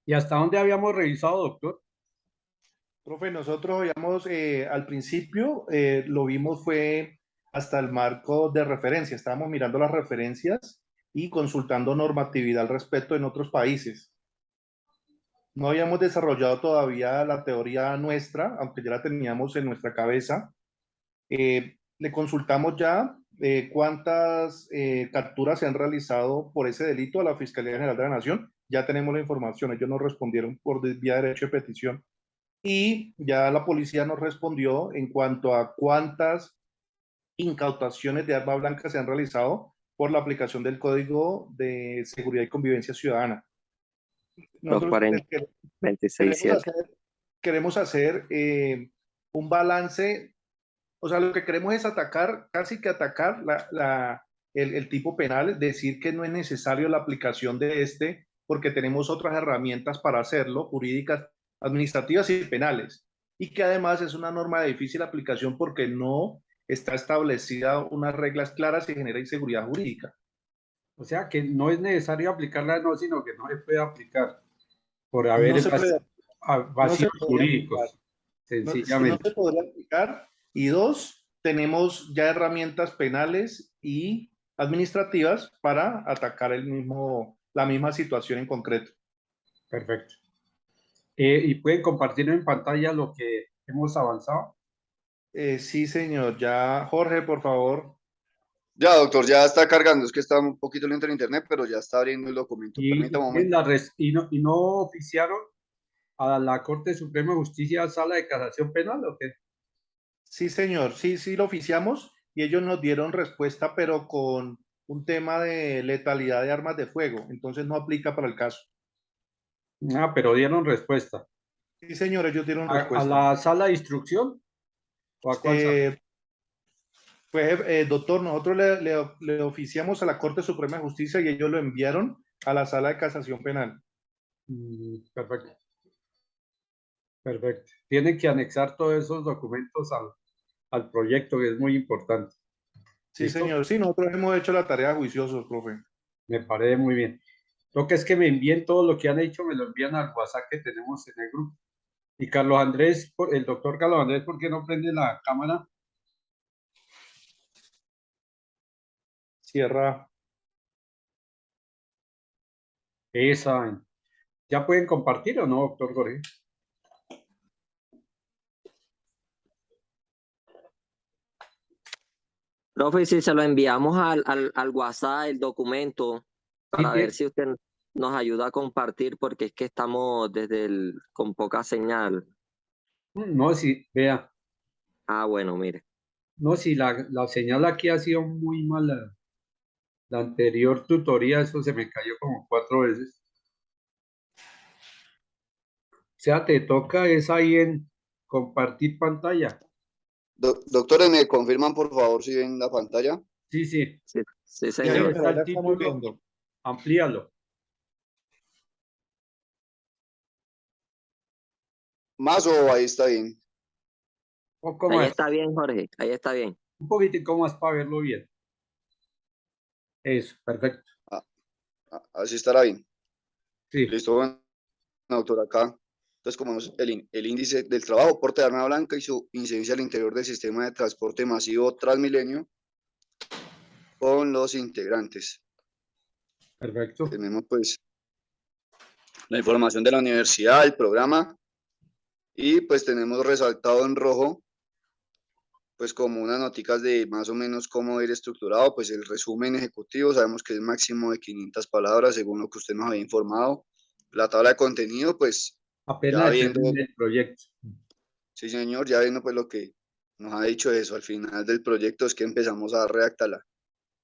¿Y hasta dónde habíamos revisado, doctor? Profe, nosotros habíamos, al principio lo vimos fue hasta el marco de referencia. Estábamos mirando las referencias y consultando normatividad al respecto en otros países. No habíamos desarrollado todavía la teoría nuestra, aunque ya la teníamos en nuestra cabeza. Le consultamos ya cuántas capturas se han realizado por ese delito a la Fiscalía General de la Nación. Ya tenemos la información, ellos nos respondieron por vía de derecho de petición. Y ya la policía nos respondió en cuanto a cuántas incautaciones de arma blanca se han realizado por la aplicación del Código de Seguridad y Convivencia Ciudadana. Los Nosotros 40, 26, queremos 7. hacer, queremos hacer un balance, o sea, lo que queremos es atacar, casi que atacar el tipo penal, decir que no es necesario la aplicación de este, porque tenemos otras herramientas para hacerlo, jurídicas, administrativas y penales. Y que además es una norma de difícil aplicación porque no está establecida unas reglas claras y genera inseguridad jurídica. O sea, que no es necesario aplicarla, no, sino que no se puede aplicar por No haber se puede, no se vacíos podría aplicar. jurídicos, No, si no sencillamente. se podría aplicar. Y dos, tenemos ya herramientas penales y administrativas para atacar la misma situación en concreto. Perfecto. ¿Y pueden compartir en pantalla lo que hemos avanzado? Sí, señor. Ya, Jorge, por favor. Ya, doctor, ya está cargando. Es que está un poquito lento el internet, pero ya está abriendo el documento. ¿Y, Permítame un tienen momento. y no oficiaron a la Corte Suprema de Justicia Sala de Casación Penal o qué? Sí, señor. Sí, sí, lo oficiamos y ellos nos dieron respuesta, pero con un tema de letalidad de armas de fuego. Entonces no aplica para el caso. Ah, pero dieron respuesta. Sí, señor, ellos dieron A respuesta. la sala de instrucción o a cuál sala? Eh, Pues, doctor, nosotros le oficiamos a la Corte Suprema de Justicia y ellos lo enviaron a la Sala de Casación Penal. Perfecto, perfecto. Tienen que anexar todos esos documentos al proyecto, que es muy importante. Sí, ¿Listo? señor. Sí, nosotros hemos hecho la tarea juiciosos, profe. Me parece muy bien. Lo que es que me envíen todo lo que han hecho, me lo envían al WhatsApp que tenemos en el grupo. Y Carlos Andrés, el doctor Carlos Andrés, ¿por qué no prende la cámara? Cierra. Esa. ¿Ya pueden compartir o no, doctor Jorge? Profe, si se lo enviamos al WhatsApp el documento Sí, para ver si usted nos ayuda a compartir, porque es que estamos con poca señal. no, sí, vea. Ah, bueno, mire. No, si la señal aquí ha sido muy mala. La anterior tutoría, eso se me cayó como 4 veces. O sea, te toca es ahí en compartir pantalla. Doctores, ¿me confirman por favor si ven la pantalla? Sí, sí. Sí, sí, Sí, Y ahí señor. está señor, el la estamos título. viendo. Amplíalo. ¿Más o ahí está bien? Un poco Ahí más. está bien, Jorge. Ahí está bien. Un poquitico más para verlo bien. Eso, perfecto. Ah, así estará bien. Sí, Listo, bueno, doctor, acá. Entonces, como vemos el índice del trabajo, porte de arma blanca y su incidencia al interior del sistema de transporte masivo Transmilenio con los integrantes. perfecto. Tenemos pues la información de la universidad, el programa, y pues tenemos resaltado en rojo pues como unas noticas de más o menos cómo ir estructurado, pues el resumen ejecutivo, sabemos que es máximo de 500 palabras, según lo que usted nos había informado. La tabla de contenido, pues ya Apenas viendo, termine el proyecto. sí señor, ya viendo pues lo que nos ha dicho eso al final del proyecto es que empezamos a redactarla.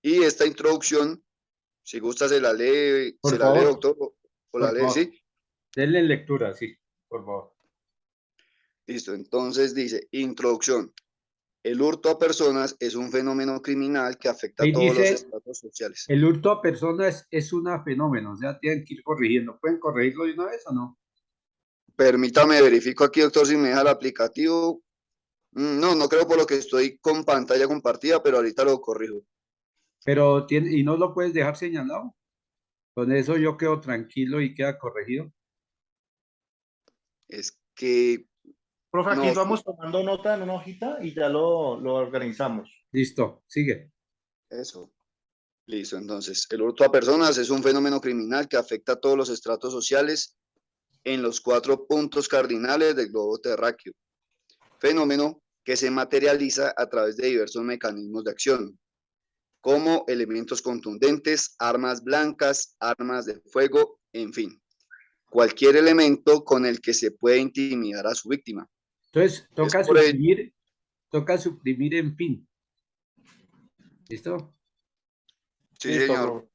Y esta introducción, si gusta Por se la lee favor, doctor, o la por lee, favor. sí. Denle lectura, sí, por favor. Listo, entonces dice, introducción. El hurto a personas es un fenómeno criminal que afecta a Ahí todos los dice, estratos sociales. el hurto a personas es un fenómeno, o sea, tienen que ir corrigiendo. ¿Pueden corregirlo de una vez o no? Permítame, verifico aquí, doctor, si me deja el aplicativo. No, no creo por lo que estoy con pantalla compartida, pero ahorita lo corrijo. Pero tiene, y no lo puedes dejar señalado. Con eso yo quedo tranquilo y queda corregido. Es que Profe, aquí no, vamos tomando nota en una hojita y ya lo organizamos. Listo, sigue. eso. Listo, entonces, el hurto a personas es un fenómeno criminal que afecta a todos los estratos sociales en los 4 puntos cardinales del globo terráqueo. Fenómeno que se materializa a través de diversos mecanismos de acción, como elementos contundentes, armas blancas, armas de fuego, en fin, cualquier elemento con el que se puede intimidar a su víctima. Entonces, Es por ello, toca suprimir en fin. ¿Listo? sí, Listo, señor, profe.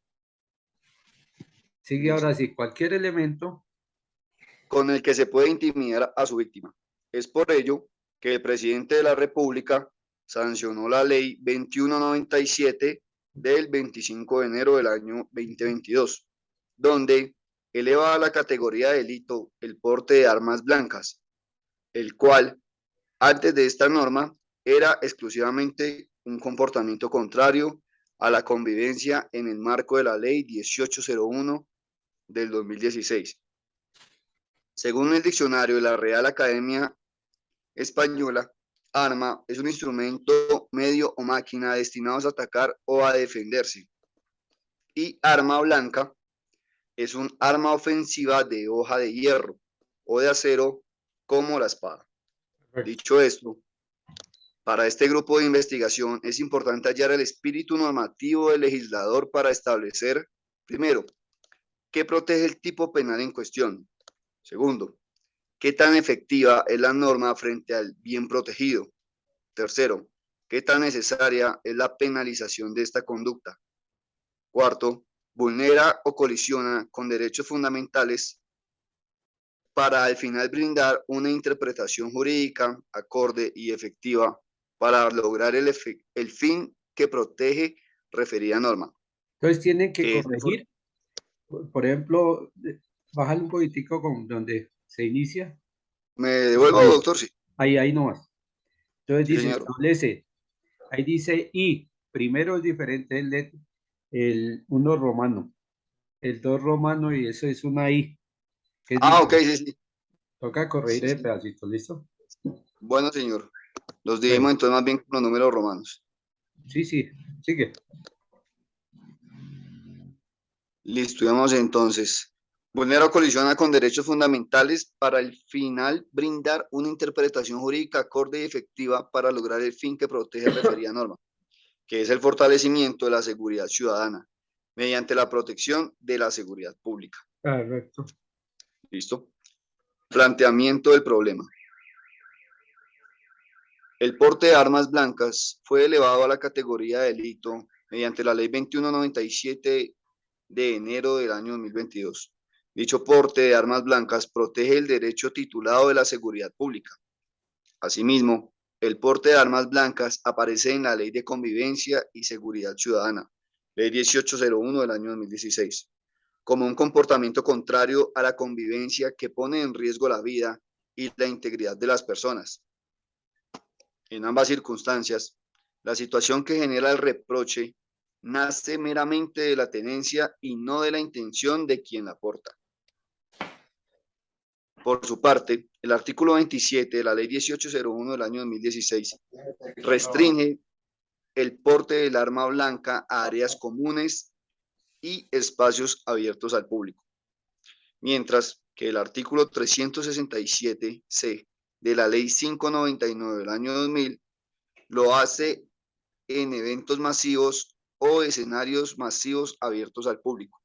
Sigue listo, ahora sí, cualquier elemento. con el que se puede intimidar a su víctima. Es por ello que el presidente de la República sancionó la ley 2197 del 25 de enero del año 2022, donde eleva a la categoría de delito el porte de armas blancas, el cual, antes de esta norma, era exclusivamente un comportamiento contrario a la convivencia en el marco de la ley 1801 del 2016. Según el diccionario de la Real Academia Española, arma es un instrumento, medio o máquina destinados a atacar o a defenderse. Y arma blanca es un arma ofensiva de hoja de hierro o de acero como la espada. Dicho esto, para este grupo de investigación es importante hallar el espíritu normativo del legislador para establecer, primero, qué protege el tipo penal en cuestión. Segundo, qué tan efectiva es la norma frente al bien protegido. Tercero, qué tan necesaria es la penalización de esta conducta. Cuarto, vulnera o colisiona con derechos fundamentales para al final brindar una interpretación jurídica acorde y efectiva para lograr el fin que protege referida norma. Entonces tienen que Que corregir. Por ejemplo, bajar un poquitico con donde se inicia. ¿Me devuelvo, Ahí, doctor? Sí, ahí nomás. Entonces sí, dice, señor. establece, ahí dice y, primero es diferente el uno romano, el 2 romano y eso es una I, que es Ah, ok, diferente. sí, sí. Toca corregir Sí, el sí. pedacito, ¿listo? Bueno, señor. Los Bueno, dividimos entonces más bien con los números romanos. sí, sigue. Listo, digamos entonces. Vulnera o colisiona con derechos fundamentales para al final brindar una interpretación jurídica acorde y efectiva para lograr el fin que protege referida norma, que es el fortalecimiento de la seguridad ciudadana, mediante la protección de la seguridad pública. Correcto. ¿Listo? Planteamiento del problema. El porte de armas blancas fue elevado a la categoría de delito mediante la ley 2197 de enero del año 2022. Dicho porte de armas blancas protege el derecho titulado de la seguridad pública. Asimismo, el porte de armas blancas aparece en la Ley de Convivencia y Seguridad Ciudadana, Ley 1801 del año 2016, como un comportamiento contrario a la convivencia que pone en riesgo la vida y la integridad de las personas. En ambas circunstancias, la situación que genera el reproche nace meramente de la tenencia y no de la intención de quien la porta. Por su parte, el artículo 27 de la Ley 1801 del año 2016 restringe el porte del arma blanca a áreas comunes y espacios abiertos al público, mientras que el artículo 367C de la Ley 599 del año 2000 lo hace en eventos masivos o escenarios masivos abiertos al público.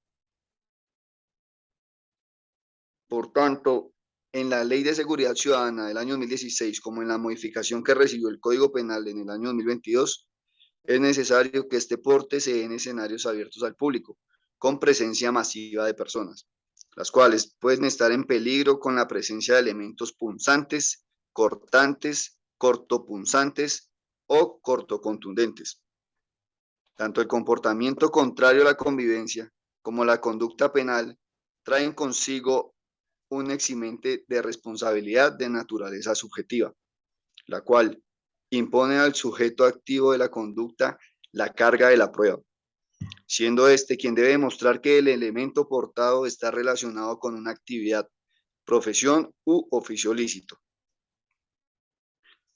Por tanto, en la Ley de Seguridad Ciudadana del año 2016, como en la modificación que recibió el Código Penal en el año 2022, es necesario que este porte se dé en escenarios abiertos al público, con presencia masiva de personas, las cuales pueden estar en peligro con la presencia de elementos punzantes, cortantes, cortopunzantes o cortocontundentes. Tanto el comportamiento contrario a la convivencia como la conducta penal traen consigo un eximente de responsabilidad de naturaleza subjetiva, la cual impone al sujeto activo de la conducta la carga de la prueba, siendo este quien debe demostrar que el elemento portado está relacionado con una actividad profesión u oficio lícito.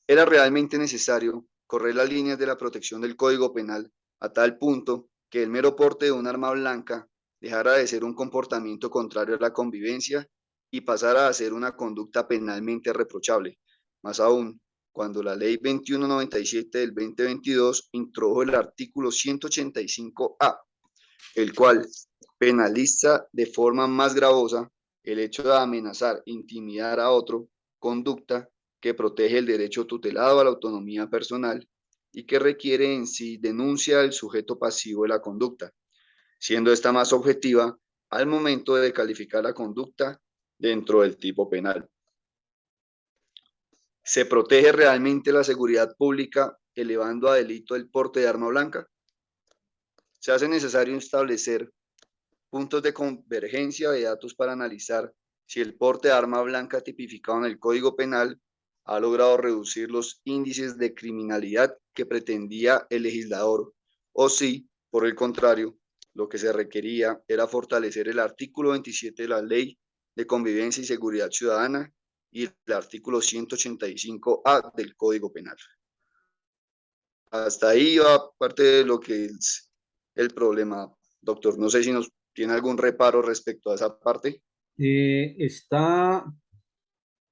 Era realmente necesario correr las líneas de la protección del Código Penal a tal punto que el mero porte de un arma blanca dejara de ser un comportamiento contrario a la convivencia y pasara a ser una conducta penalmente reprochable. Más aún, cuando la Ley 2197 del 2022 introdujo el artículo 185A, el cual penaliza de forma más gravosa el hecho de amenazar, intimidar a otro, conducta que protege el derecho tutelado a la autonomía personal y que requiere en sí denuncia del sujeto pasivo de la conducta, siendo esta más objetiva al momento de calificar la conducta dentro del tipo penal. ¿Se protege realmente la seguridad pública elevando a delito el porte de arma blanca? Se hace necesario establecer puntos de convergencia de datos para analizar si el porte de arma blanca tipificado en el Código Penal ha logrado reducir los índices de criminalidad que pretendía el legislador, o si, por el contrario, lo que se requería era fortalecer el artículo 27 de la Ley de Convivencia y Seguridad Ciudadana y el artículo 185A del Código Penal. Hasta ahí va parte de lo que es el problema, doctor. No sé si nos tiene algún reparo respecto a esa parte.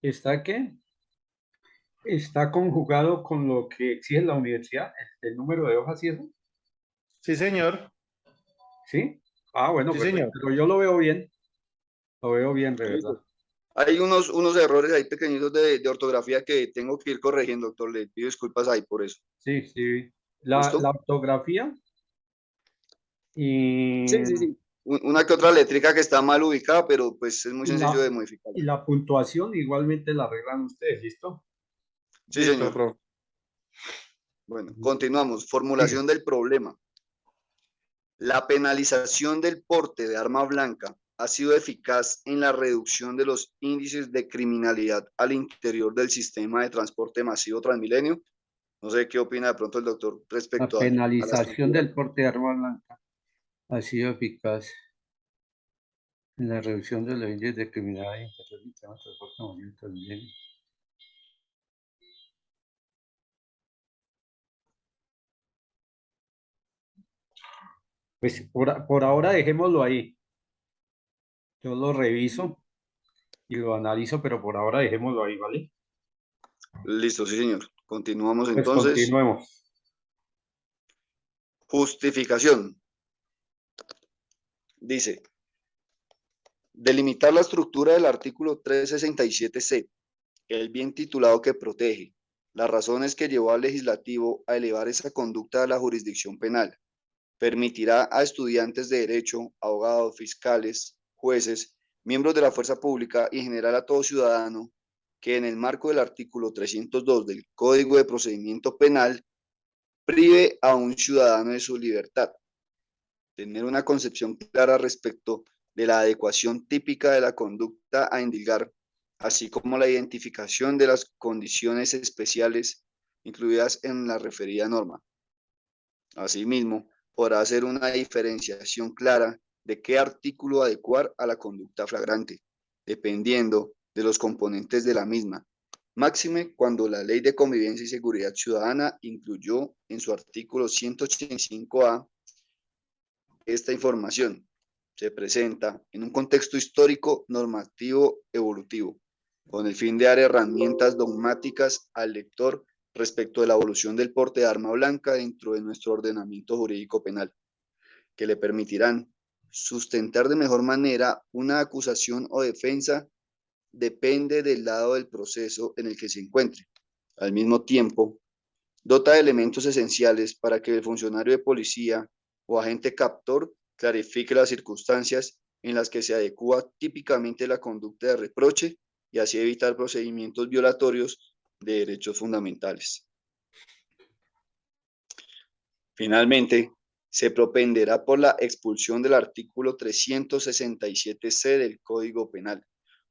¿Está qué? Está conjugado con lo que exige la universidad, el número de hojas y eso, Sí, señor. ¿sí? Ah, bueno, Sí, perfecto, señor. pero yo lo veo bien, de verdad. Hay unos errores ahí pequeñitos de ortografía que tengo que ir corrigiendo, doctor. Le pido disculpas ahí por eso. Sí, sí. La ¿Listo? ortografía Sí, y sí, sí. Una que otra letrica que está mal ubicada, pero pues es muy sencillo la, de modificar. y la puntuación igualmente la arreglan ustedes, ¿listo? Sí, Listo, señor. profe. Bueno, Listo. continuamos. Sigue. Formulación del problema. La penalización del porte de arma blanca ha sido eficaz en la reducción de los índices de criminalidad al interior del sistema de transporte masivo Transmilenio. No sé qué opina de pronto el doctor La respecto a la penalización estructura. del porte de arma blanca ha sido eficaz en la reducción de los índices de criminalidad en el sistema de transporte masivo Transmilenio. Pues por ahora dejémoslo ahí. Yo lo reviso y lo analizo, pero por ahora dejémoslo ahí, ¿vale? Listo, sí, señor. Continuamos Pues entonces. continuemos. Justificación. Dice, delimitar la estructura del artículo 367C, el bien titulado que protege, las razones que llevó al legislativo a elevar esa conducta a la jurisdicción penal. Permitirá a estudiantes de derecho, abogados, fiscales, jueces, miembros de la fuerza pública y en general a todo ciudadano que en el marco del artículo 302 del Código de Procedimiento Penal prive a un ciudadano de su libertad. Tener una concepción clara respecto de la adecuación típica de la conducta a indilgar, así como la identificación de las condiciones especiales incluidas en la referida norma. Asimismo, podrá hacer una diferenciación clara de qué artículo adecuar a la conducta flagrante, dependiendo de los componentes de la misma. Máxime cuando la Ley de Convivencia y Seguridad Ciudadana incluyó en su artículo 185A esta información. Se presenta en un contexto histórico, normativo, evolutivo, con el fin de dar herramientas dogmáticas al lector respecto de la evolución del porte de arma blanca dentro de nuestro ordenamiento jurídico penal, que le permitirán sustentar de mejor manera una acusación o defensa depende del lado del proceso en el que se encuentre. Al mismo tiempo, dota de elementos esenciales para que el funcionario de policía o agente captor clarifique las circunstancias en las que se adecua típicamente la conducta de reproche y así evitar procedimientos violatorios de derechos fundamentales. Finalmente, se propenderá por la expulsión del artículo 367C del Código Penal,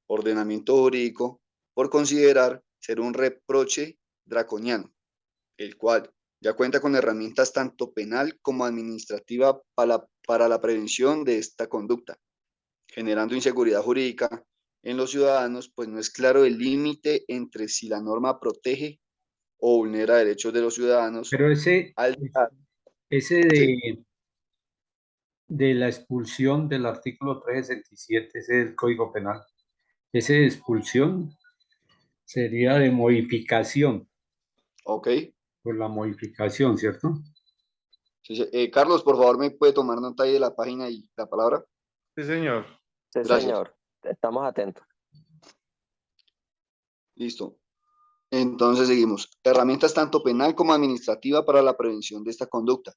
ordenamiento jurídico, por considerar ser un reproche draconiano, el cual ya cuenta con herramientas tanto penal como administrativa para la prevención de esta conducta, generando inseguridad jurídica en los ciudadanos, pues no es claro el límite entre si la norma protege o vulnera derechos de los ciudadanos Pero al dejar. ese Sí. de la expulsión del artículo 367, ese del Código Penal, ese de expulsión sería de modificación, Ok. por la modificación, ¿cierto? Sí, sí. Carlos, por favor, ¿me puede tomar nota ahí de la página y la palabra? Sí, señor. Sí, Gracias. señor. Estamos atentos. Listo. Entonces seguimos. Herramientas tanto penal como administrativa para la prevención de esta conducta,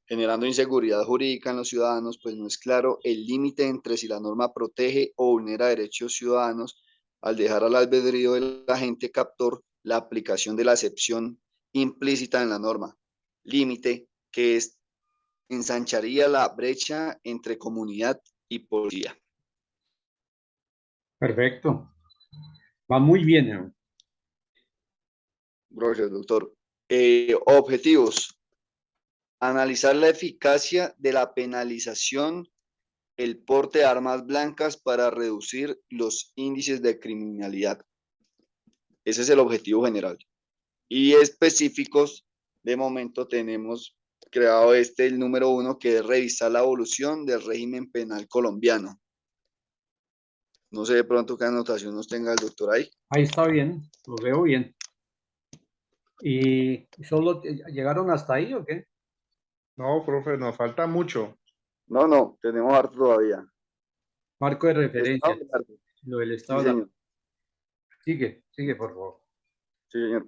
generando inseguridad jurídica en los ciudadanos, pues no es claro el límite entre si la norma protege o vulnera derechos ciudadanos al dejar al albedrío del agente captor la aplicación de la excepción implícita en la norma, límite que ensancharía la brecha entre comunidad y policía. Perfecto. Va muy bien, ¿no? Gracias, doctor. Objetivos. Analizar la eficacia de la penalización, el porte de armas blancas para reducir los índices de criminalidad. Ese es el objetivo general. Y específicos, de momento tenemos creado el número 1, que es revisar la evolución del régimen penal colombiano. No sé de pronto qué anotación nos tenga el doctor ahí. Ahí está bien, lo veo bien. ¿Y solo llegaron hasta ahí o qué? No, profe, nos falta mucho. No, tenemos harto todavía. Marco de referencia, ¿Estado de arte? lo del Sí, estado de la... señor. Sigue, por favor. Sí, señor.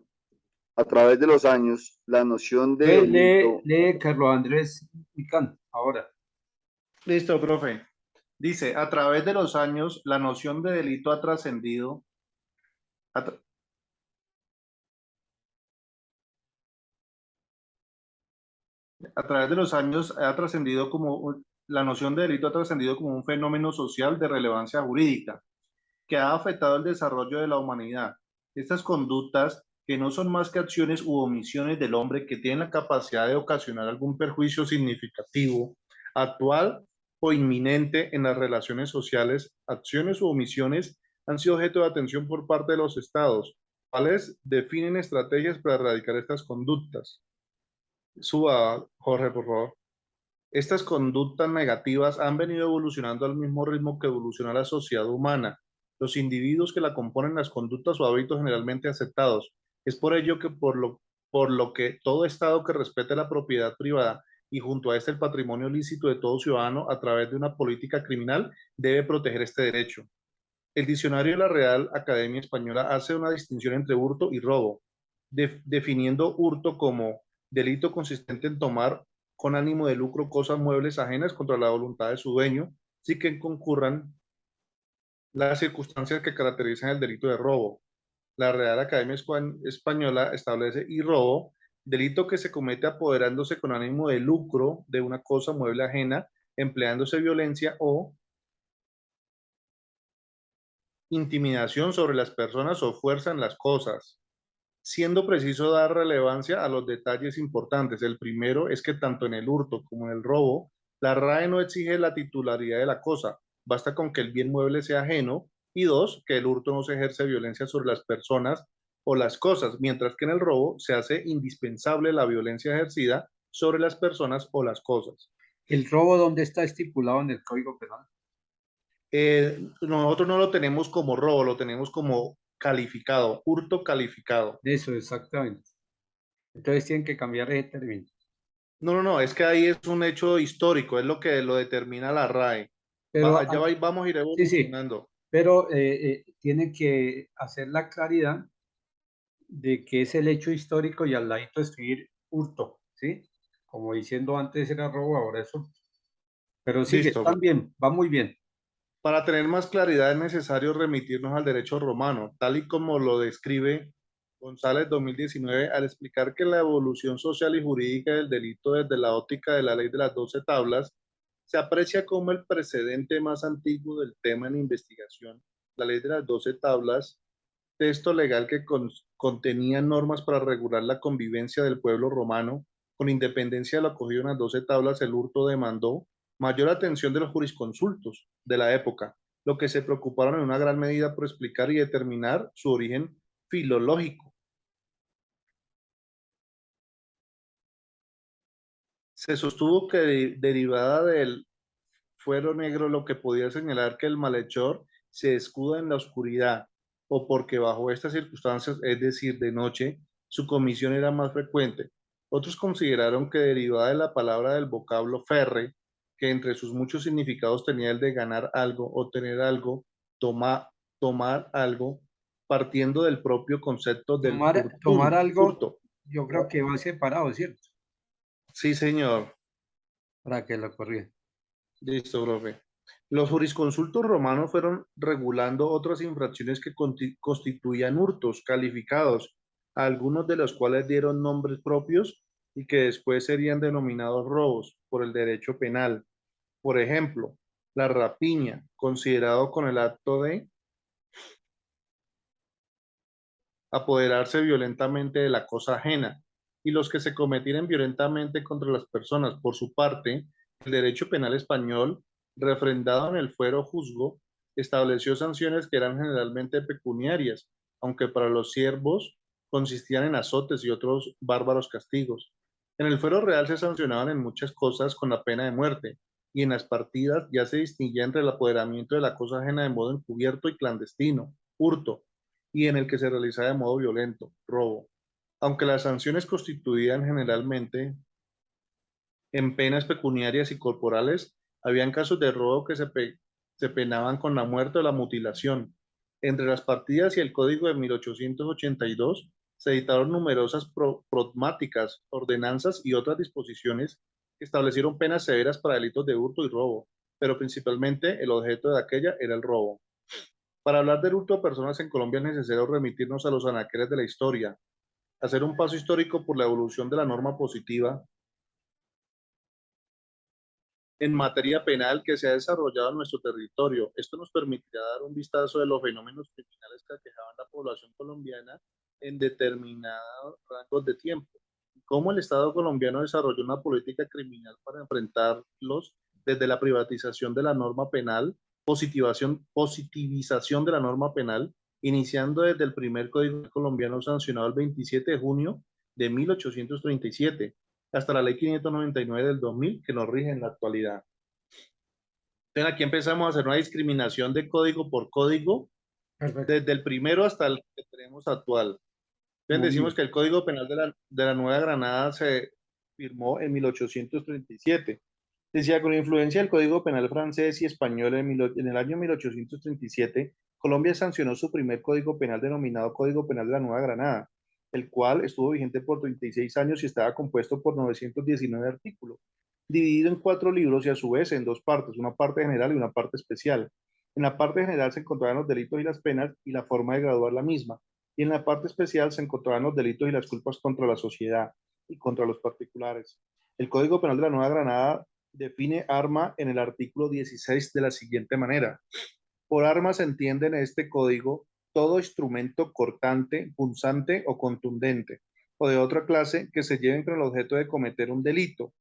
A través de los años, la noción de delito. Lee Carlos Andrés Micán, ahora. Listo, profe. Dice, a través de los años, la noción de delito ha trascendido. A, tra- a través de los años ha trascendido la noción de delito ha trascendido como un fenómeno social de relevancia jurídica que ha afectado el desarrollo de la humanidad. Estas conductas, que no son más que acciones u omisiones del hombre que tienen la capacidad de ocasionar algún perjuicio significativo, actual o inminente en las relaciones sociales, acciones u omisiones han sido objeto de atención por parte de los estados, cuales definen estrategias para erradicar estas conductas. Suba, Jorge, por favor. Estas conductas negativas han venido evolucionando al mismo ritmo que evoluciona la sociedad humana. Los individuos que la componen, las conductas o hábitos generalmente aceptados. Es por ello que por lo que todo Estado que respete la propiedad privada y junto a este el patrimonio lícito de todo ciudadano a través de una política criminal debe proteger este derecho. El diccionario de la Real Academia Española hace una distinción entre hurto y robo, definiendo hurto como delito consistente en tomar con ánimo de lucro cosas muebles ajenas contra la voluntad de su dueño, sin que concurran las circunstancias que caracterizan el delito de robo. La Real Academia Española establece y robo, delito que se comete apoderándose con ánimo de lucro de una cosa mueble ajena, empleándose violencia o intimidación sobre las personas o fuerza en las cosas, siendo preciso dar relevancia a los detalles importantes. El primero es que tanto en el hurto como en el robo, la RAE no exige la titularidad de la cosa, basta con que el bien mueble sea ajeno, y dos, que el hurto no se ejerce violencia sobre las personas o las cosas, mientras que en el robo se hace indispensable la violencia ejercida sobre las personas o las cosas. ¿El robo dónde está estipulado en el Código Penal? Nosotros no lo tenemos como robo, lo tenemos como calificado, hurto calificado. Eso, exactamente. Entonces tienen que cambiar ese término. No, es que ahí es un hecho histórico, es lo que lo determina la RAE. Pero, Vamos a ir sí, evolucionando. pero tienen que hacer la claridad de que es el hecho histórico y al ladito escribir hurto, ¿sí? Como diciendo antes era robo, ahora es hurto. Pero sigue, Listo. están bien, va muy bien. Para tener más claridad es necesario remitirnos al derecho romano, tal y como lo describe González 2019 al explicar que la evolución social y jurídica del delito desde la óptica de la ley de las 12 tablas se aprecia como el precedente más antiguo del tema en investigación. La ley de las 12 tablas, texto legal que contenía normas para regular la convivencia del pueblo romano, con independencia de lo acogido en las 12 tablas, el hurto demandó mayor atención de los jurisconsultos de la época, lo que se preocuparon en una gran medida por explicar y determinar su origen filológico. Se sostuvo que derivada del fuero negro, lo que podía señalar que el malhechor se escuda en la oscuridad, o porque bajo estas circunstancias, es decir, de noche, su comisión era más frecuente. Otros consideraron que derivada de la palabra del vocablo ferre, que entre sus muchos significados tenía el de ganar algo, obtener algo, tomar algo, partiendo del propio concepto del Tomar algo, hurto. yo creo que va separado, ¿cierto? Sí, señor. Para que lo corrija. Listo, profe. Los jurisconsultos romanos fueron regulando otras infracciones que constituían hurtos calificados, algunos de los cuales dieron nombres propios y que después serían denominados robos por el derecho penal. Por ejemplo, la rapiña, considerado con el acto de apoderarse violentamente de la cosa ajena, y los que se cometieren violentamente contra las personas. Por su parte, el derecho penal español, refrendado en el fuero juzgo, estableció sanciones que eran generalmente pecuniarias, aunque para los siervos consistían en azotes y otros bárbaros castigos. En el fuero real se sancionaban en muchas cosas con la pena de muerte, y en las partidas ya se distinguía entre el apoderamiento de la cosa ajena de modo encubierto y clandestino, hurto, y en el que se realizaba de modo violento, robo. Aunque las sanciones constituían generalmente en penas pecuniarias y corporales, habían casos de robo que se penaban con la muerte o la mutilación. Entre las partidas y el Código de 1882 se editaron numerosas pragmáticas, ordenanzas y otras disposiciones que establecieron penas severas para delitos de hurto y robo, pero principalmente el objeto de aquella era el robo. Para hablar del hurto de personas en Colombia es necesario remitirnos a los anaqueles de la historia, hacer un paso histórico por la evolución de la norma positiva en materia penal que se ha desarrollado en nuestro territorio. Esto nos permitirá dar un vistazo de los fenómenos criminales que aquejaban la población colombiana en determinados rangos de tiempo. Cómo el Estado colombiano desarrolló una política criminal para enfrentarlos desde la privatización de la norma penal, positivización de la norma penal, iniciando desde el primer Código colombiano sancionado el 27 de junio de 1837 hasta la ley 599 del 2000 que nos rige en la actualidad. Entonces aquí empezamos a hacer una discriminación de código por código, Perfecto. desde el primero hasta el que tenemos actual. Entonces decimos que el Código Penal de la Nueva Granada se firmó en 1837. Decía, con influencia del Código Penal francés y español en el año 1837, Colombia sancionó su primer Código Penal denominado Código Penal de la Nueva Granada, el cual estuvo vigente por 36 años y estaba compuesto por 919 artículos, dividido en 4 libros y a su vez en 2 partes, una parte general y una parte especial. En la parte general se encontraban los delitos y las penas y la forma de graduar la misma, y en la parte especial se encontraban los delitos y las culpas contra la sociedad y contra los particulares. El Código Penal de la Nueva Granada define arma en el artículo 16 de la siguiente manera. Por arma se entiende en este código todo instrumento cortante, punzante o contundente, o de otra clase que se lleve con el objeto de cometer un delito,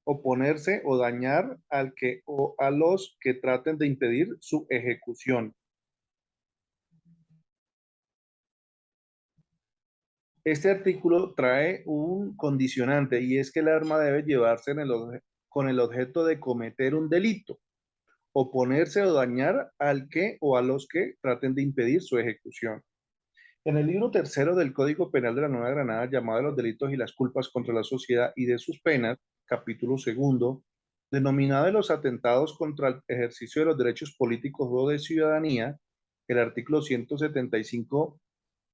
oponerse o dañar al que o a los que traten de impedir su ejecución. Este artículo trae un condicionante y es que el arma debe llevarse con el objeto de cometer un delito, oponerse o dañar al que o a los que traten de impedir su ejecución. En el libro tercero del Código Penal de la Nueva Granada, llamado Los delitos y las culpas contra la sociedad y de sus penas, capítulo segundo, denominado de los atentados contra el ejercicio de los derechos políticos o de ciudadanía, el artículo 175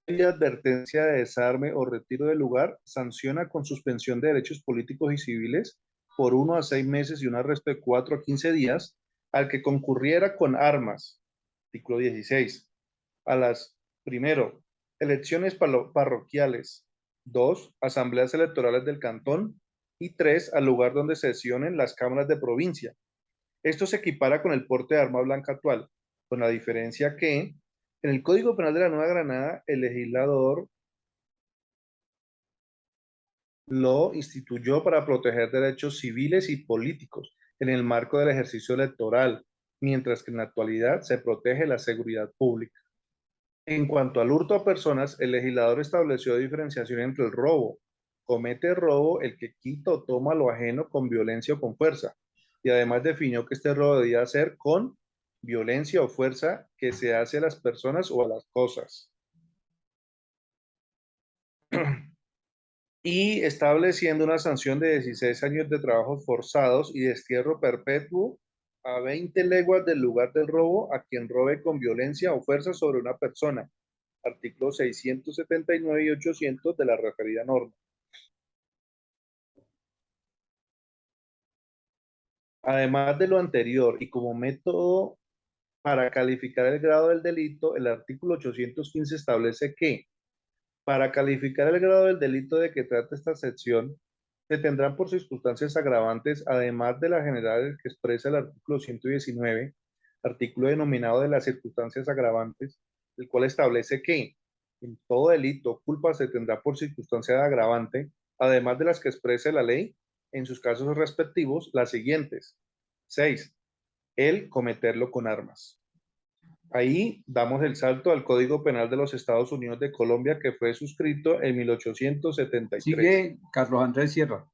de advertencia de desarme o retiro del lugar, sanciona con suspensión de derechos políticos y civiles por 1 a 6 meses y un arresto de 4 a 15 días al que concurriera con armas. Artículo 16. A las, primero, elecciones parroquiales. 2, asambleas electorales del cantón. Y 3, al lugar donde sesionen las cámaras de provincia. Esto se equipara con el porte de arma blanca actual, con la diferencia que en el Código Penal de la Nueva Granada, el legislador lo instituyó para proteger derechos civiles y políticos en el marco del ejercicio electoral, mientras que en la actualidad se protege la seguridad pública. En cuanto al hurto a personas, el legislador estableció diferenciación entre el robo. Comete robo el que quita o toma lo ajeno con violencia o con fuerza. Y además definió que este robo debía ser con violencia o fuerza que se hace a las personas o a las cosas. Y estableciendo una sanción de 16 años de trabajos forzados y destierro perpetuo a 20 leguas del lugar del robo a quien robe con violencia o fuerza sobre una persona. Artículos 679 y 800 de la referida norma. Además de lo anterior y como método para calificar el grado del delito, el artículo 815 establece que para calificar el grado del delito de que trata esta sección, se tendrán por circunstancias agravantes, además de las generales que expresa el artículo 119, artículo denominado de las circunstancias agravantes, el cual establece que en todo delito o culpa se tendrá por circunstancia de agravante, además de las que exprese la ley, en sus casos respectivos, las siguientes. 6. El cometerlo con armas. Ahí damos el salto al Código Penal de los Estados Unidos de Colombia, que fue suscrito en 1873. Sigue Carlos Andrés Sierra.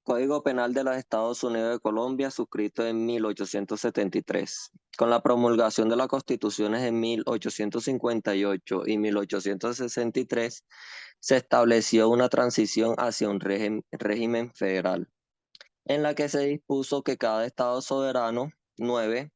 Código Penal de los Estados Unidos de Colombia, suscrito en 1873. Con la promulgación de las Constituciones en 1858 y 1863, se estableció una transición hacia un régimen federal, en la que se dispuso que cada Estado soberano, 9,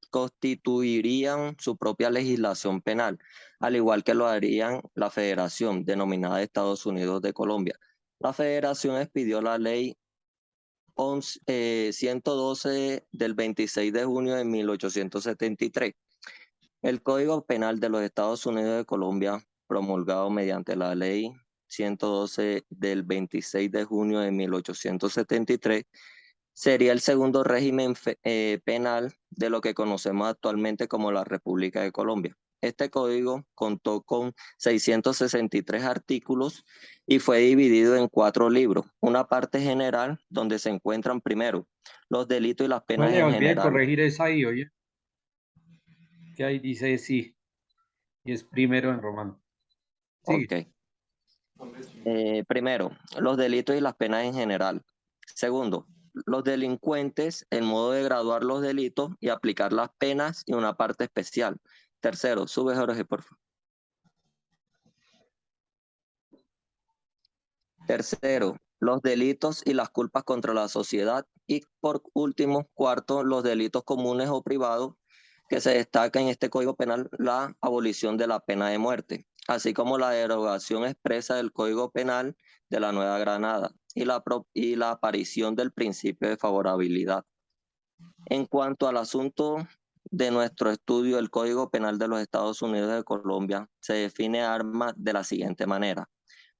constituirían su propia legislación penal, al igual que lo harían la Federación, denominada Estados Unidos de Colombia. La Federación expidió la ley 112 del 26 de junio de 1873. El Código Penal de los Estados Unidos de Colombia, promulgado mediante la ley 112 del 26 de junio de 1873, sería el segundo régimen penal de lo que conocemos actualmente como la República de Colombia. Este código contó con 663 artículos y fue dividido en 4 libros. Una parte general donde se encuentran primero los delitos y las No penas le en olvide general. corregir esa ahí, oye. Que ahí dice sí. Y es primero en romano. Sigue. Ok. Primero, los delitos y las penas en general. Segundo, los delincuentes, el modo de graduar los delitos y aplicar las penas y una parte especial. Tercero, sube Jorge, por favor. Tercero, los delitos y las culpas contra la sociedad. Y por último, cuarto, los delitos comunes o privados, que se destaca en este Código Penal la abolición de la pena de muerte, así como la derogación expresa del Código Penal de la Nueva Granada y la aparición del principio de favorabilidad. En cuanto al asunto de nuestro estudio, el Código Penal de los Estados Unidos de Colombia se define arma de la siguiente manera.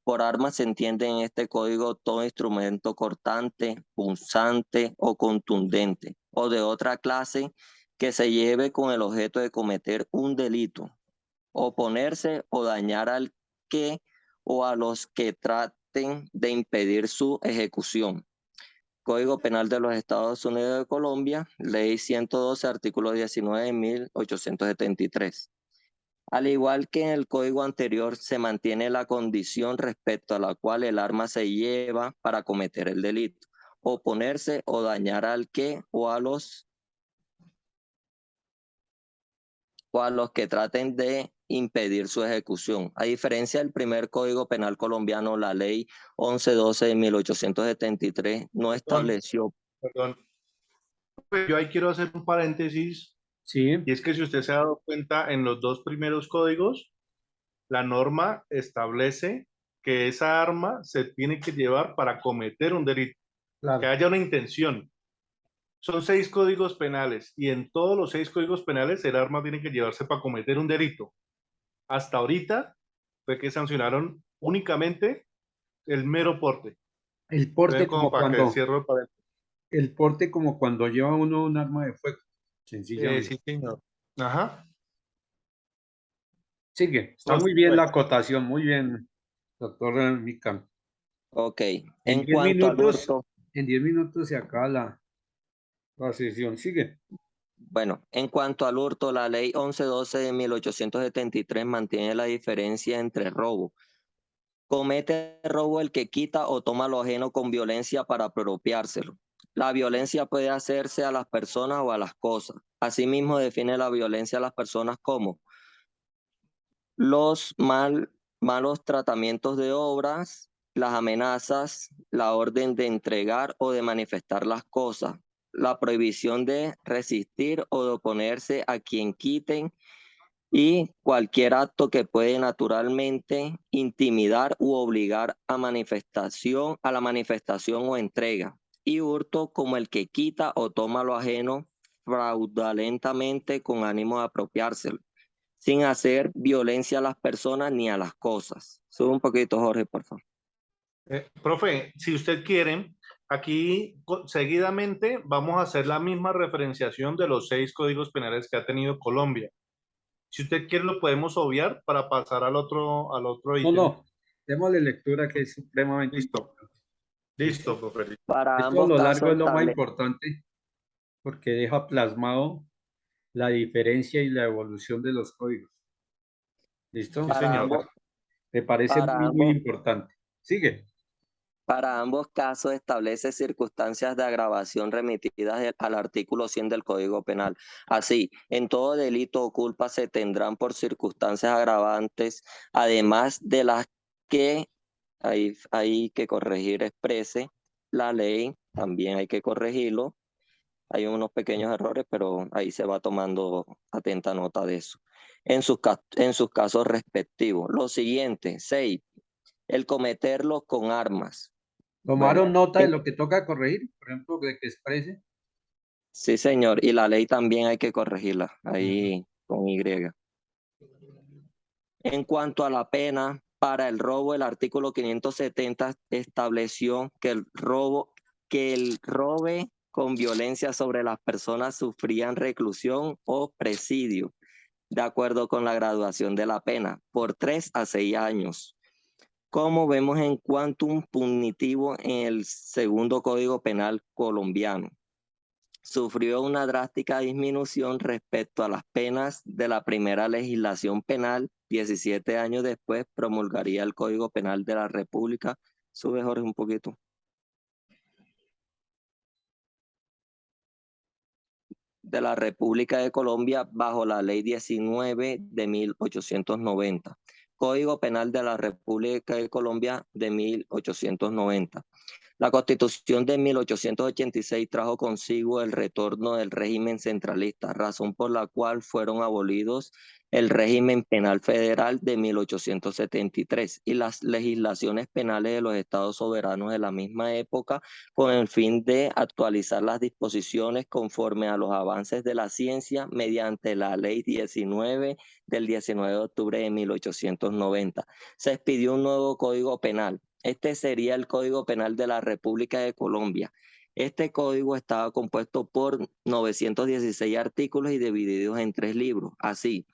Por arma se entiende en este código todo instrumento cortante, punzante o contundente o de otra clase que se lleve con el objeto de cometer un delito, oponerse o dañar al que o a los que traten de impedir su ejecución. Código Penal de los Estados Unidos de Colombia, Ley 112, artículo 19 de 1873. Al igual que en el código anterior, se mantiene la condición respecto a la cual el arma se lleva para cometer el delito, oponerse o dañar al que o a los que traten de impedir su ejecución. A diferencia del primer Código Penal colombiano, la Ley 1112 de 1873 no estableció. Perdón. Yo ahí quiero hacer un paréntesis, Sí. y es que si usted se ha dado cuenta, en los 2 primeros códigos, la norma establece que esa arma se tiene que llevar para cometer un delito, Claro. que haya una intención. Son 6 códigos penales y en todos los 6 códigos penales el arma tiene que llevarse para cometer un delito. Hasta ahorita fue que sancionaron únicamente el mero porte. El porte Entonces, como como para que cuando, cierro el paréntesis. el porte como cuando lleva uno un arma de fuego, sencillamente. Sí, señor. Ajá. Sigue. Está Entonces, muy bien bueno, la acotación, muy bien, doctor Micam. Ok. En En 10 cuanto al minutos, hurto, en 10 minutos se acaba la sesión. Sigue. bueno, en cuanto al hurto, la ley 1112 de 1873 mantiene la diferencia entre robo. Comete robo el que quita o toma lo ajeno con violencia para apropiárselo. La violencia puede hacerse a las personas o a las cosas. Asimismo, define la violencia a las personas como los malos tratamientos de obras, las amenazas, la orden de entregar o de manifestar las cosas, la prohibición de resistir o de oponerse a quien quiten y cualquier acto que puede naturalmente intimidar u obligar a la manifestación o entrega, y hurto como el que quita o toma lo ajeno fraudulentamente con ánimo de apropiárselo, sin hacer violencia a las personas ni a las cosas. Sube un poquito, Jorge, por favor. Profe, si usted quiere, aquí seguidamente vamos a hacer la misma referenciación de los 6 códigos penales que ha tenido Colombia. Si usted quiere, lo podemos obviar para pasar al otro No, ítem. no. Démosle lectura que es supremamente Listo, importante. listo, profe. Para Esto a ambos lo largo casos es lo más establece. importante porque deja plasmado la diferencia y la evolución de los códigos. ¿Listo? Sí, Para señor. ambos, Me parece para muy, muy ambos importante. Sigue. Para ambos casos establece circunstancias de agravación remitidas al artículo 100 del Código Penal. Así, en todo delito o culpa se tendrán por circunstancias agravantes, además de las que hay que corregir exprese la ley, también hay que corregirlo. Hay unos pequeños errores, pero ahí se va tomando atenta nota de eso. En sus casos respectivos. Lo siguiente, 6. El cometerlo con armas. ¿Tomaron Bueno, nota de lo que toca corregir? Por ejemplo, de que exprese. sí, señor. Y la ley también hay que corregirla, Ujú. ahí con Y. En cuanto a la pena para el robo, el artículo 570 estableció que el robe con violencia sobre las personas sufrían reclusión o presidio, de acuerdo con la graduación de la pena, por 3 a 6 años. Como vemos en quantum punitivo en el segundo Código Penal colombiano, sufrió una drástica disminución respecto a las penas de la primera legislación penal. 17 años después promulgaría el Código Penal de la República. Sube, Jorge, un poquito. De la República de Colombia bajo la Ley 19 de 1890. Código Penal de la República de Colombia de 1890. La Constitución de 1886 trajo consigo el retorno del régimen centralista, razón por la cual fueron abolidos el régimen penal federal de 1873 y las legislaciones penales de los estados soberanos de la misma época, con el fin de actualizar las disposiciones conforme a los avances de la ciencia mediante la Ley 19 del 19 de octubre de 1890. Se expidió un nuevo Código Penal. Este sería el Código Penal de la República de Colombia. Este código estaba compuesto por 916 artículos y divididos en 3 libros. Así,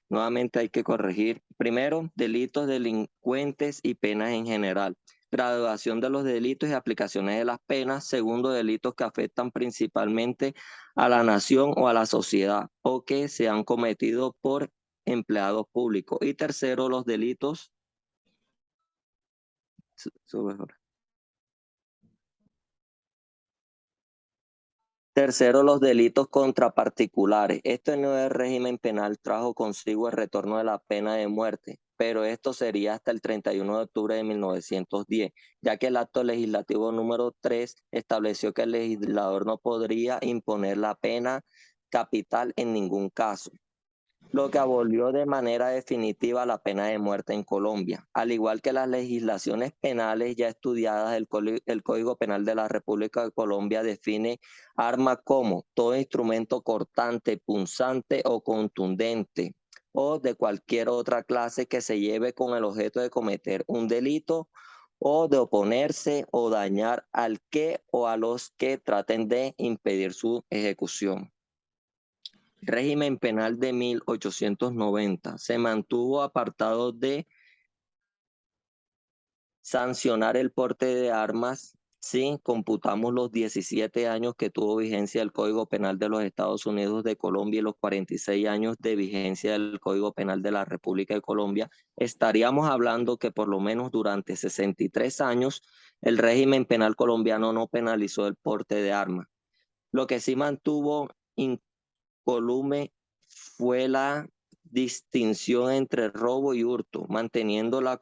nuevamente hay que corregir. Primero, delitos, delincuentes y penas en general. Graduación de los delitos y aplicaciones de las penas. Segundo, delitos que afectan principalmente a la nación o a la sociedad o que se han cometido por empleados públicos. Y tercero, los delitos. Tercero, los delitos contra particulares. Este nuevo régimen penal trajo consigo el retorno de la pena de muerte, pero esto sería hasta el 31 de octubre de 1910, ya que el acto legislativo número 3 estableció que el legislador no podría imponer la pena capital en ningún caso, lo que abolió de manera definitiva la pena de muerte en Colombia. Al igual que las legislaciones penales ya estudiadas, el Código Penal de la República de Colombia define arma como todo instrumento cortante, punzante o contundente o de cualquier otra clase que se lleve con el objeto de cometer un delito o de oponerse o dañar al que o a los que traten de impedir su ejecución. Régimen penal de 1890. Se mantuvo apartado de sancionar el porte de armas si computamos los 17 años que tuvo vigencia el Código Penal de los Estados Unidos de Colombia y los 46 años de vigencia del Código Penal de la República de Colombia. Estaríamos hablando que por lo menos durante 63 años el régimen penal colombiano no penalizó el porte de armas. Lo que sí mantuvo incolume fue la distinción entre robo y hurto, manteniendo la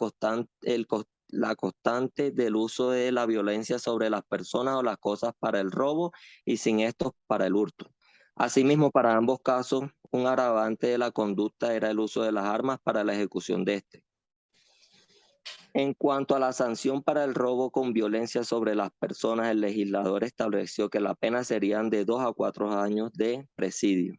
constante del uso de la violencia sobre las personas o las cosas para el robo y sin estos para el hurto. Asimismo, para ambos casos, un agravante de la conducta era el uso de las armas para la ejecución de este. En cuanto a la sanción para el robo con violencia sobre las personas, el legislador estableció que la pena serían de 2 a 4 años de presidio.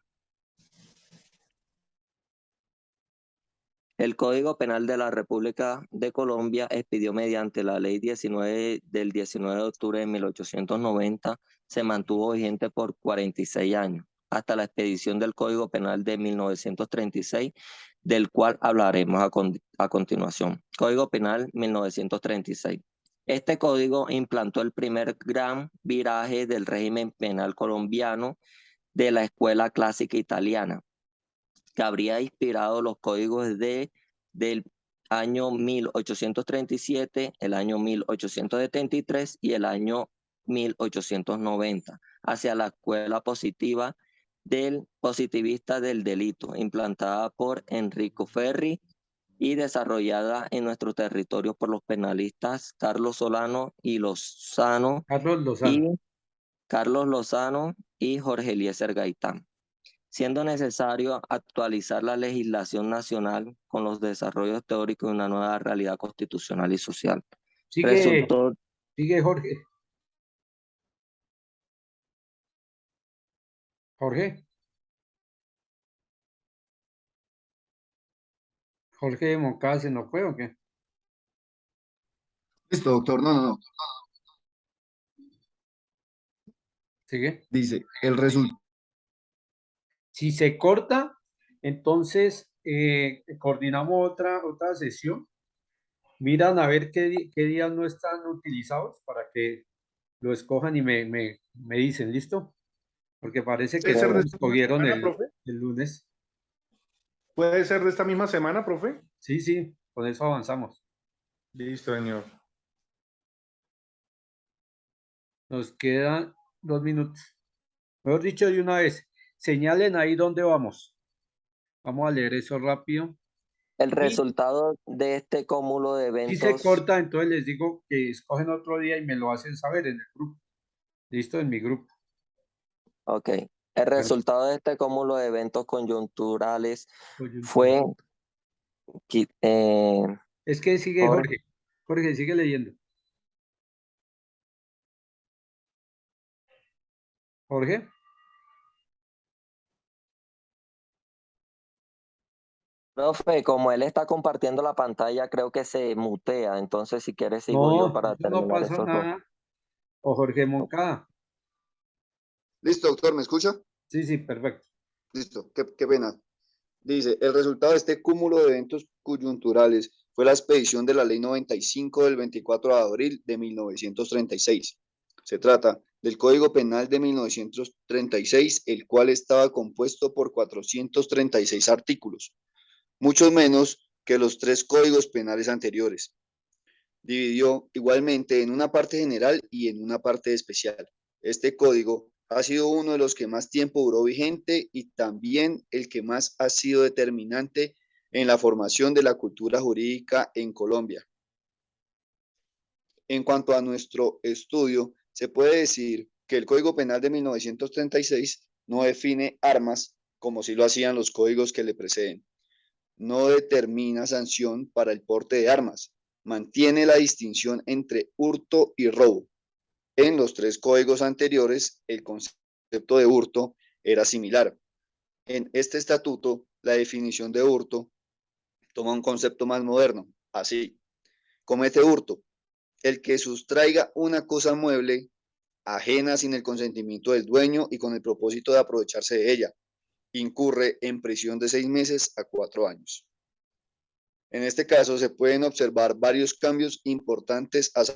El Código Penal de la República de Colombia expidió mediante la Ley 19 del 19 de octubre de 1890, se mantuvo vigente por 46 años, hasta la expedición del Código Penal de 1936, del cual hablaremos a continuación. Código Penal 1936. Este código implantó el primer gran viraje del régimen penal colombiano de la escuela clásica italiana, que habría inspirado los códigos del año 1837, el año 1873 y el año 1890, hacia la escuela positivista del delito, implantada por Enrico Ferri y desarrollada en nuestro territorio por los penalistas Carlos Lozano y Jorge Eliezer Gaitán, siendo necesario actualizar la legislación nacional con los desarrollos teóricos de una nueva realidad constitucional y social. Sigue Jorge. Jorge Moncada, ¿se no fue o qué? Listo, doctor. No. Sigue. Dice, el resultado. Si se corta, entonces coordinamos otra sesión. Miran a ver qué días no están utilizados para que lo escojan y me dicen, ¿listo? Porque parece que ¿Puede ser de todos esta misma escogieron semana, profe? el lunes. ¿Puede ser de esta misma semana, profe? Sí, con eso avanzamos. Listo, señor. Nos quedan 2 minutos. Mejor dicho, de una vez, señalen ahí dónde vamos. Vamos a leer eso rápido. El Y resultado de este cúmulo de si se eventos, corta, entonces les digo que escogen otro día y me lo hacen saber en el grupo. Listo, en mi grupo. ok, el resultado de este cúmulo de eventos coyunturales fue Es que sigue por Jorge. Jorge, sigue leyendo. Jorge. profe, como él está compartiendo la pantalla, creo que se mutea, entonces si quieres sigo yo No, para eso no terminar pasa esos dos. nada. O Jorge Moncada. Listo, doctor, ¿me escucha? Sí, perfecto. Listo, qué pena. Dice, el resultado de este cúmulo de eventos coyunturales fue la expedición de la Ley 95 del 24 de abril de 1936. Se trata del Código Penal de 1936, el cual estaba compuesto por 436 artículos, muchos menos que los 3 códigos penales anteriores. Dividió igualmente en una parte general y en una parte especial. Este código ha sido uno de los que más tiempo duró vigente y también el que más ha sido determinante en la formación de la cultura jurídica en Colombia. En cuanto a nuestro estudio, se puede decir que el Código Penal de 1936 no define armas como si lo hacían los códigos que le preceden. No determina sanción para el porte de armas. Mantiene la distinción entre hurto y robo. En los 3 códigos anteriores, el concepto de hurto era similar. En este estatuto, la definición de hurto toma un concepto más moderno. Así, comete hurto el que sustraiga una cosa mueble ajena sin el consentimiento del dueño y con el propósito de aprovecharse de ella. Incurre en prisión de 6 meses a 4 años. En este caso se pueden observar varios cambios importantes a